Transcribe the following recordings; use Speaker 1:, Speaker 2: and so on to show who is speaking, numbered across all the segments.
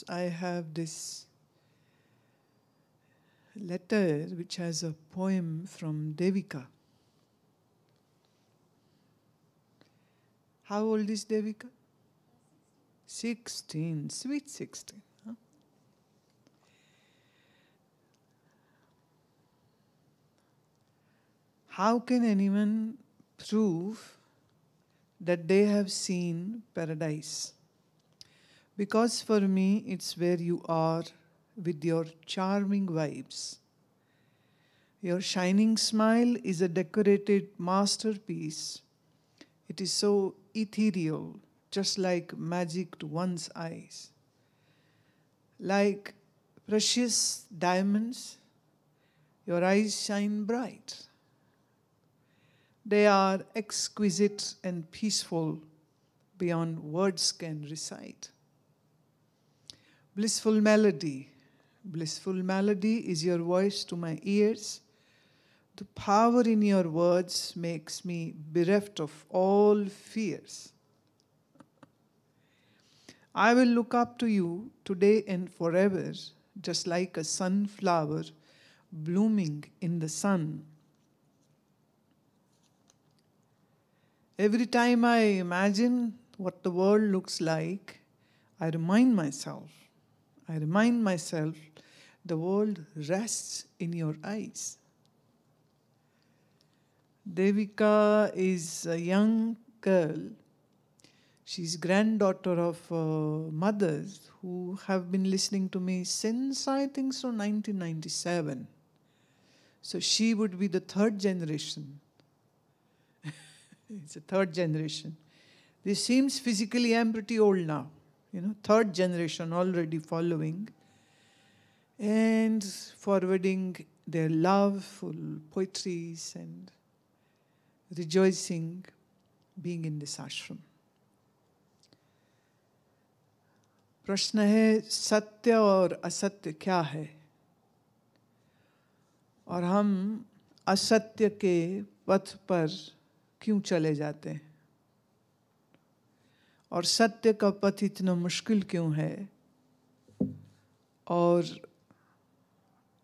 Speaker 1: I have this letter which has a poem from Devika. How old is Devika? 16, sweet 16. Huh? How can anyone prove that they have seen paradise? Because for me, it's where you are with your charming vibes. Your shining smile is a decorated masterpiece. It is so ethereal, just like magic to one's eyes. Like precious diamonds, your eyes shine bright. They are exquisite and peaceful beyond words can recite. Blissful melody is your voice to my ears. The power in your words makes me bereft of all fears. I will look up to you today and forever, just like a sunflower blooming in the sun. Every time I imagine what the world looks like, I remind myself the world rests in your eyes. Devika is a young girl. She's granddaughter of mothers who have been listening to me since I think so 1997. So she would be the third generation. It's a third generation. This seems physically I'm pretty old now. Third generation already following and forwarding their loveful poetries and rejoicing being in this ashram. प्रश्न है सत्य और असत्य क्या है, और हम असत्य के पथ पर क्यों चले जाते हैं, और सत्य का पथ इतना मुश्किल क्यों है, और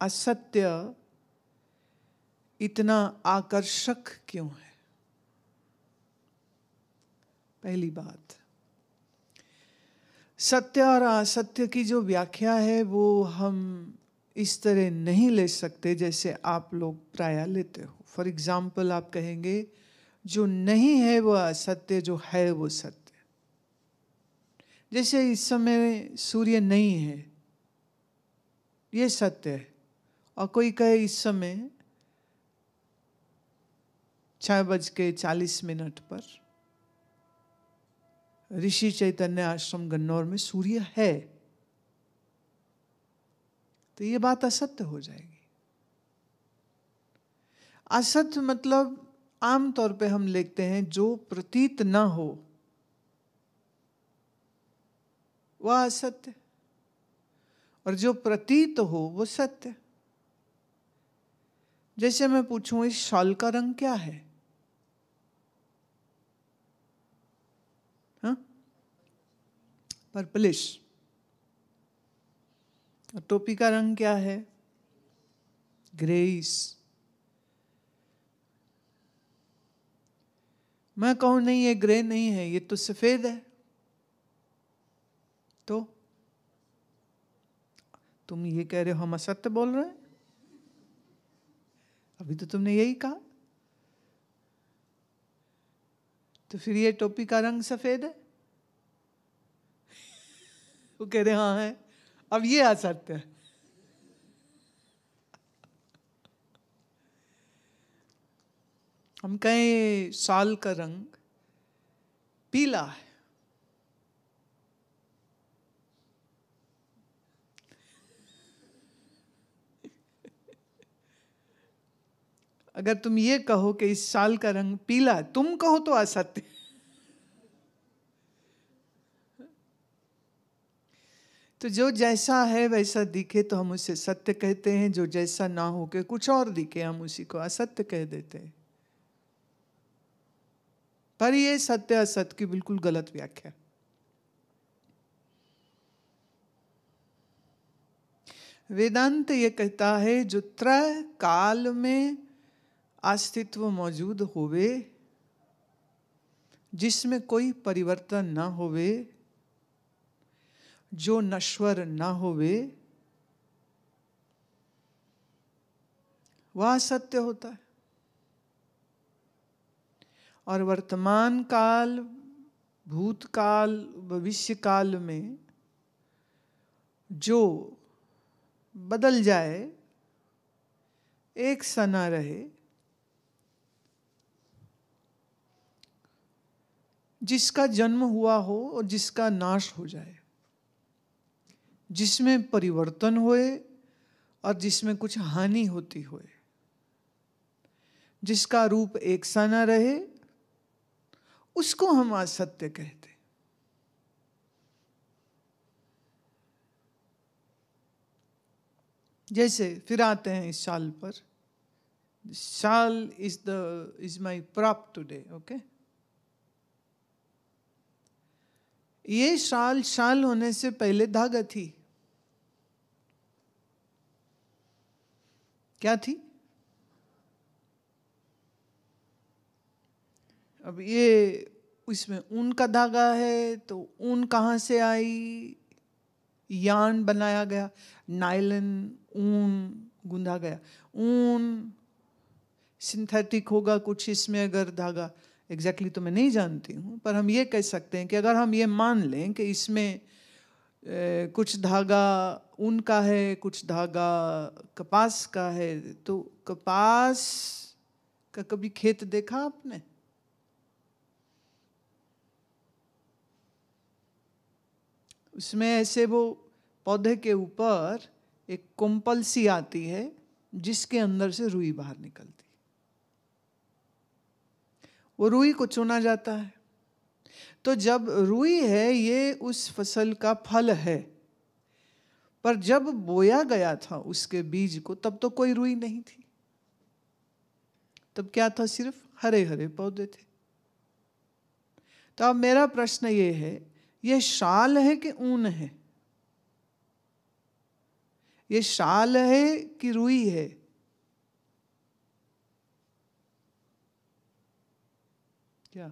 Speaker 1: असत्य इतना आकर्षक क्यों है। पहली बात, सत्य और असत्य की जो व्याख्या है वो हम इस तरह नहीं ले सकते जैसे आप लोग प्रायः लेते हो। फॉर एग्जाम्पल आप कहेंगे जो नहीं है वो असत्य, जो है वो सत्य। जैसे इस समय सूर्य नहीं है, ये सत्य है, और कोई कहे इस समय 6:40 पर ऋषि चैतन्य आश्रम गन्नौर में सूर्य है, तो ये बात असत्य हो जाएगी। असत्य मतलब आमतौर पे हम लिखते हैं जो प्रतीत ना हो वह असत्य, और जो प्रतीत हो वो सत्य। जैसे मैं पूछूं इस शॉल का रंग क्या है, हाँ, पर्पलिश। और टोपी का रंग क्या है, ग्रेइश। मैं कहूं नहीं ये ग्रे नहीं है, ये तो सफेद है, तो तुम ये कह रहे हो हम असत्य बोल रहे हैं? अभी तो तुमने यही कहा। तो फिर ये टोपी का रंग सफेद है, वो कह रहे हाँ है, अब ये असत्य है। हम कहें साल का रंग पीला है, अगर तुम ये कहो कि इस साल का रंग पीला है, तुम कहो तो असत्य। तो जो जैसा है वैसा दिखे तो हम उसे सत्य कहते हैं, जो जैसा ना हो के कुछ और दिखे हम उसी को असत्य कह देते हैं। पर ये सत्य असत्य की बिल्कुल गलत व्याख्या। वेदांत ये कहता है जो त्रय काल में अस्तित्व मौजूद होवे, जिसमें कोई परिवर्तन ना होवे, जो नश्वर ना होवे, वह सत्य होता है। और वर्तमान काल, भूतकाल, भविष्य काल में जो बदल जाए, एक सा ना रहे, जिसका जन्म हुआ हो और जिसका नाश हो जाए, जिसमें परिवर्तन होए और जिसमें कुछ हानि होती होए, जिसका रूप एक सा ना रहे, उसको हम असत्य कहते। जैसे फिर आते हैं इस शाल पर। Shawl is my prop today, okay. ये शाल होने से पहले धागा थी। क्या थी? अब ये इसमें ऊन का धागा है, तो ऊन कहाँ से आई? यार्न बनाया गया, नायलन, ऊन गूंधा गया। ऊन सिंथेटिक होगा कुछ इसमें अगर धागा, एग्जैक्टली तो मैं नहीं जानती हूँ, पर हम ये कह सकते हैं कि अगर हम ये मान लें कि इसमें कुछ धागा ऊन का है, कुछ धागा कपास का है, तो कपास का कभी खेत देखा आपने? उसमें ऐसे वो पौधे के ऊपर एक कोम्पल सी आती है जिसके अंदर से रुई बाहर निकलती, वो रुई को चुना जाता है। तो जब रुई है, ये उस फसल का फल है, पर जब बोया गया था उसके बीज को, तब तो कोई रुई नहीं थी। तब क्या था? सिर्फ हरे हरे पौधे थे। तो अब मेरा प्रश्न ये है, ये शाल है कि ऊन है? ये शाल है कि रुई है? क्या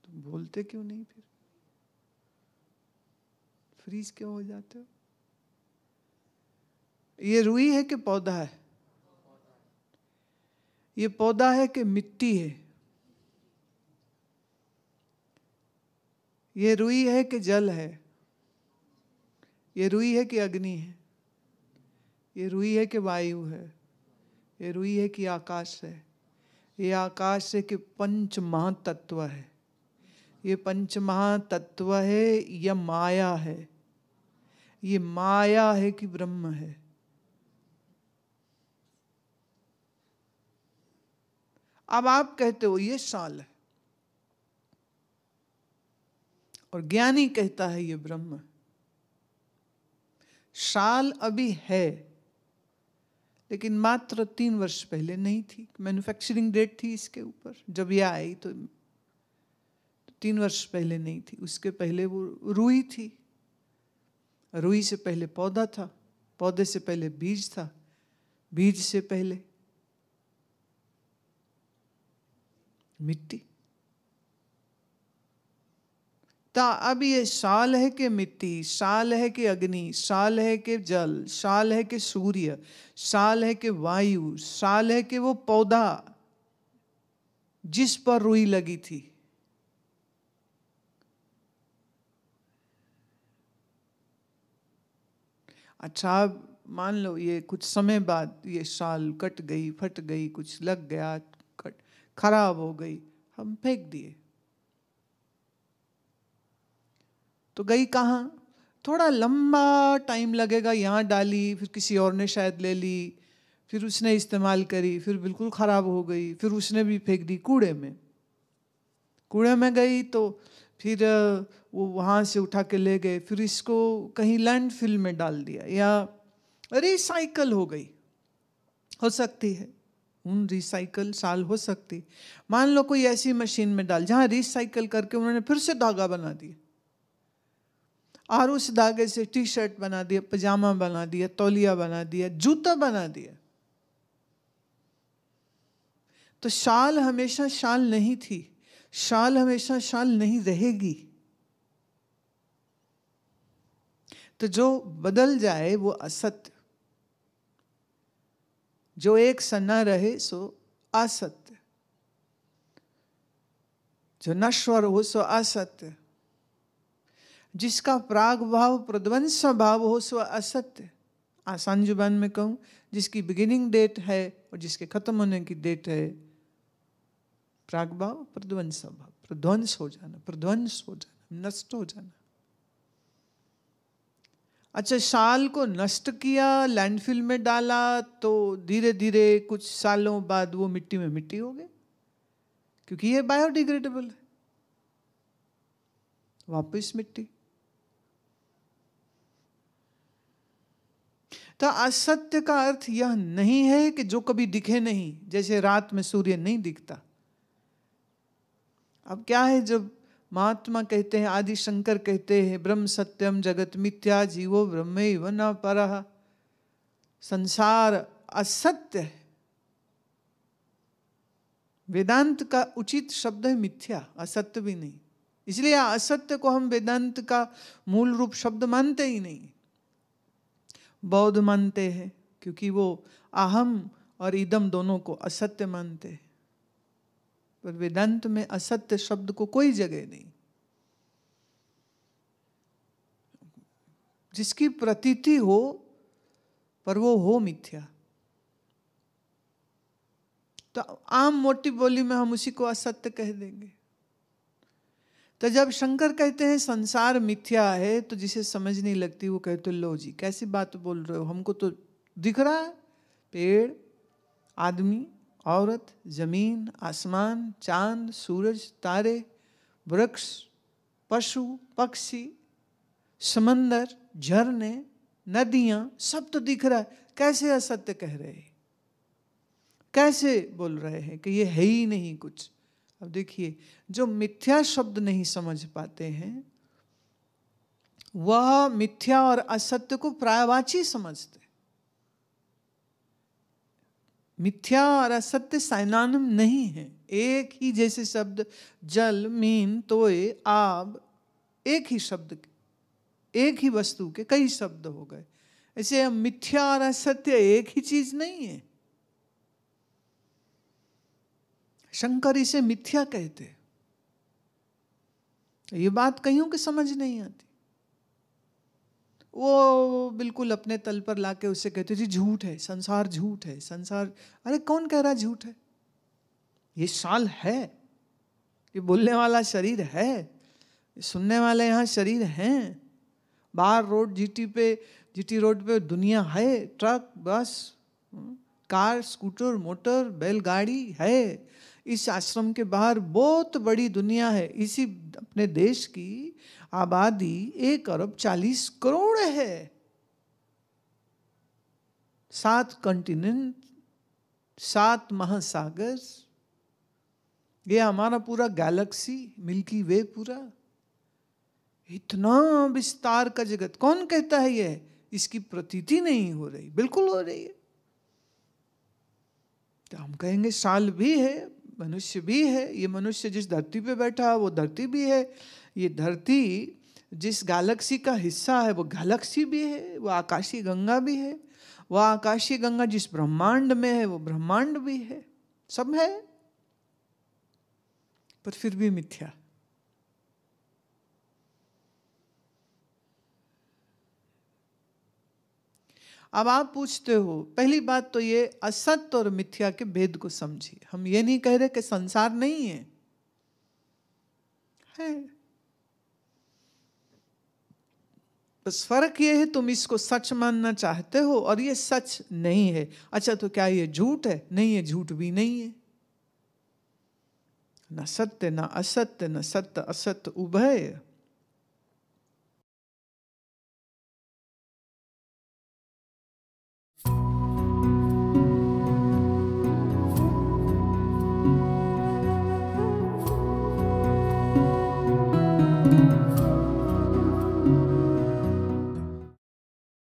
Speaker 1: तुम बोलते क्यों नहीं? फिर फ्रीज क्यों हो जाते हो? ये रुई है कि पौधा है? ये पौधा है कि मिट्टी है? ये रुई है कि जल है? ये रुई है कि अग्नि है? ये रुई है कि वायु है? ये रुई है कि आकाश है? ये आकाश है कि पंच महातत्व है? ये पंच महातत्व है या माया है? ये माया है कि ब्रह्म है? अब आप कहते हो ये शाल है, और ज्ञानी कहता है ये ब्रह्म। शाल अभी है, लेकिन मात्र 3 वर्ष पहले नहीं थी। मैन्युफैक्चरिंग डेट थी इसके ऊपर, जब ये आई तो 3 वर्ष पहले नहीं थी। उसके पहले वो रुई थी, रुई से पहले पौधा था, पौधे से पहले बीज था, बीज से पहले मिट्टी। तो अब ये शाल है कि मिट्टी, शाल है कि अग्नि, शाल है कि जल, शाल है कि सूर्य, शाल है कि वायु, शाल है कि वो पौधा जिस पर रुई लगी थी? अच्छा, मान लो ये कुछ समय बाद ये शाल कट गई, फट गई, कुछ लग गया, खराब हो गई, हम फेंक दिए, तो गई कहाँ? थोड़ा लंबा टाइम लगेगा। यहाँ डाली, फिर किसी और ने शायद ले ली, फिर उसने इस्तेमाल करी, फिर बिल्कुल ख़राब हो गई, फिर उसने भी फेंक दी कूड़े में। कूड़े में गई तो फिर वो वहाँ से उठा के ले गए, फिर इसको कहीं लैंडफिल में डाल दिया, या रिसाइकल हो गई। हो सकती है रिसाइकल शाल हो सकती। मान लो कोई ऐसी मशीन में डाल जहाँ रिसाइकल करके उन्होंने फिर से धागा बना दिया। और उस धागे से टी शर्ट बना दिया, पजामा बना दिया, तौलिया बना दिया, जूता बना दिया। तो शाल हमेशा शाल नहीं थी, शाल हमेशा शाल नहीं रहेगी। तो जो बदल जाए वो असत्य, जो एक सन्ना रहे सो असत्य, जो नश्वर हो सो असत्य, जिसका प्राग भाव प्रध्वंस भाव हो सो असत्य। आसान जुबान में कहूं, जिसकी बिगिनिंग डेट है और जिसके खत्म होने की डेट है, प्राग भाव प्रध्वंस भाव, प्रध्वंस हो जाना, प्रध्वंस हो जाना, नष्ट हो जाना। अच्छा, शाल को नष्ट किया, लैंडफिल में डाला, तो धीरे धीरे कुछ सालों बाद वो मिट्टी में मिट्टी हो गए, क्योंकि ये बायोडिग्रेडेबल है। वापस मिट्टी। तो असत्य का अर्थ यह नहीं है कि जो कभी दिखे नहीं, जैसे रात में सूर्य नहीं दिखता। अब क्या है, जब महात्मा कहते हैं, आदि शंकर कहते हैं, ब्रह्म सत्यम जगत मिथ्या जीवो ब्रह्मैव न परः, संसार असत्य है। वेदांत का उचित शब्द है मिथ्या, असत्य भी नहीं। इसलिए असत्य को हम वेदांत का मूल रूप शब्द मानते ही नहीं। बौद्ध मानते हैं क्योंकि वो अहम और इदम दोनों को असत्य मानते हैं, पर वेदांत में असत्य शब्द को कोई जगह नहीं। जिसकी प्रतीति हो पर वो हो मिथ्या, तो आम मोटी बोली में हम उसी को असत्य कह देंगे। तो जब शंकर कहते हैं संसार मिथ्या है, तो जिसे समझ नहीं लगती वो कहते लो जी कैसी बात बोल रहे हो, हमको तो दिख रहा है, पेड़, आदमी, औरत, जमीन, आसमान, चांद, सूरज, तारे, वृक्ष, पशु, पक्षी, समंदर, झरने, नदियां, सब तो दिख रहा है। कैसे असत्य कह रहे हैं, कैसे बोल रहे हैं कि ये है ही नहीं कुछ। अब देखिए, जो मिथ्या शब्द नहीं समझ पाते हैं वह मिथ्या और असत्य को पर्यायवाची समझते। मिथ्या और असत्य साइनोनिम नहीं है, एक ही जैसे शब्द जल, मीन, तोय, आब, एक ही शब्द, एक ही वस्तु के कई शब्द हो गए। ऐसे मिथ्या और असत्य एक ही चीज नहीं है। शंकर इसे मिथ्या कहते। ये बात कईयों के समझ नहीं आती। वो बिल्कुल अपने तल पर लाके उसे कहते जी झूठ है, संसार झूठ है, संसार। अरे कौन कह रहा झूठ है? ये शाल है, ये बोलने वाला शरीर है, सुनने वाले यहाँ शरीर हैं। बाहर रोड जीटी रोड पे दुनिया है, ट्रक, बस, कार, स्कूटर, मोटर, बैलगाड़ी है। इस आश्रम के बाहर बहुत बड़ी दुनिया है। इसी अपने देश की आबादी 1 अरब 40 करोड़ है। 7 कॉन्टिनेंट, 7 महासागर, ये हमारा पूरा गैलेक्सी, मिल्की वे पूरा, इतना विस्तार का जगत। कौन कहता है ये? इसकी प्रतीति नहीं हो रही, बिल्कुल हो रही है। तो हम कहेंगे साल भी है, मनुष्य भी है। ये मनुष्य जिस धरती पे बैठा है वो धरती भी है। ये धरती जिस गैलेक्सी का हिस्सा है वो गैलेक्सी भी है। वो आकाशीय गंगा भी है। वो आकाशीय गंगा जिस ब्रह्मांड में है वो ब्रह्मांड भी है। सब है, पर फिर भी मिथ्या। अब आप पूछते हो, पहली बात तो ये असत्य और मिथ्या के भेद को समझिए। हम ये नहीं कह रहे कि संसार नहीं है, है। बस फर्क ये है तुम इसको सच मानना चाहते हो और ये सच नहीं है। अच्छा, तो क्या ये झूठ है? नहीं, ये झूठ भी नहीं है। न सत्य न असत्य, न सत्य असत्य उभय।